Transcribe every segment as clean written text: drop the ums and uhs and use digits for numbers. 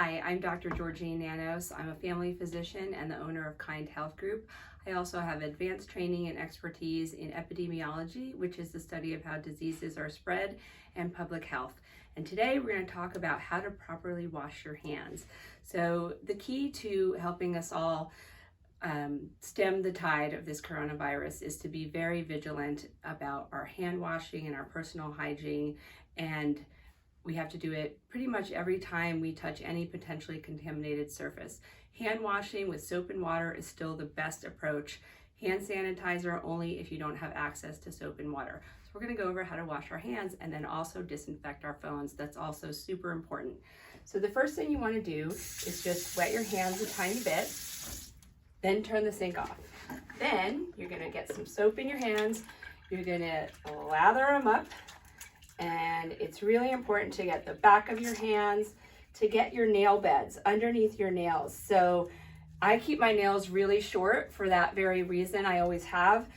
Hi, I'm Dr. Georgine Nanos. I'm a family physician and the owner of Kind Health Group. I also have advanced training and expertise in epidemiology, which is the study of how diseases are spread, and public health. And today we're going to talk about how to properly wash your hands. So the key to helping us all stem the tide of this coronavirus is to be very vigilant about our hand washing and our personal hygiene, and we have to do it pretty much every time we touch any potentially contaminated surface. Hand washing with soap and water is still the best approach. Hand sanitizer only if you don't have access to soap and water. So we're going to go over how to wash our hands and then also disinfect our phones. That's also super important. So the first thing you want to do is just wet your hands a tiny bit, then turn the sink off. Then you're going to get some soap in your hands. You're going to lather them up. And it's really important to get the back of your hands, to get your nail beds underneath your nails. So I keep my nails really short for that very reason. I always have.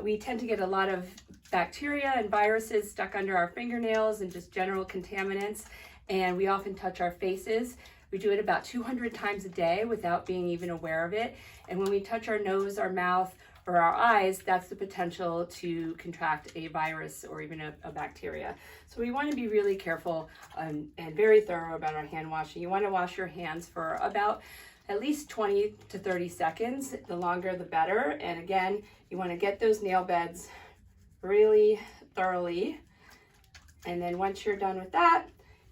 We tend to get a lot of bacteria and viruses stuck under our fingernails and just general contaminants. And we often touch our faces. We do it about 200 times a day without being even aware of it. And when we touch our nose, our mouth, or our eyes, that's the potential to contract a virus or even a bacteria. So we want to be really careful and very thorough about our hand washing. You want to wash your hands for about at least 20 to 30 seconds. The longer, the better. And again, you want to get those nail beds really thoroughly. And then once you're done with that,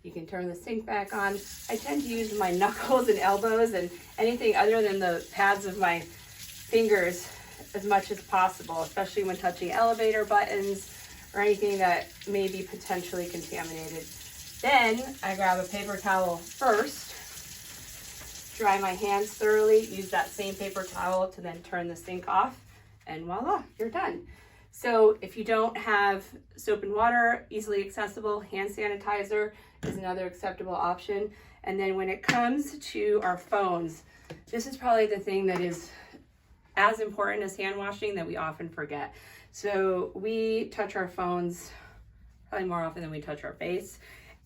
you can turn the sink back on. I tend to use my knuckles and elbows and anything other than the pads of my fingers as much as possible, especially when touching elevator buttons or anything that may be potentially contaminated. Then I grab a paper towel first, dry my hands thoroughly, use that same paper towel to then turn the sink off, and voila, you're done. So if you don't have soap and water easily accessible, hand sanitizer is another acceptable option. And then when it comes to our phones, this is probably the thing that is as important as hand washing that we often forget. So we touch our phones probably more often than we touch our face,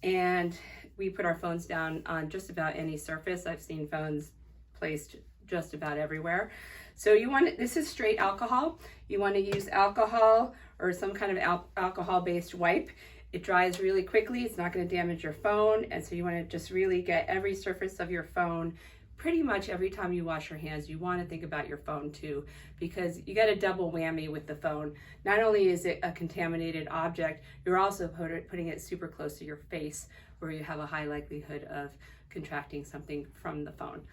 and we put our phones down on just about any surface. I've seen phones placed just about everywhere. So this is straight alcohol. You want to use alcohol or some kind of alcohol-based wipe. It dries really quickly. It's not going to damage your phone, and so you want to just really get every surface of your phone. Pretty much every time you wash your hands, you want to think about your phone too, because you got a double whammy with the phone. Not only is it a contaminated object, you're also putting it super close to your face, where you have a high likelihood of contracting something from the phone.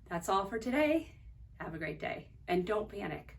That's all for today. Have a great day, and don't panic.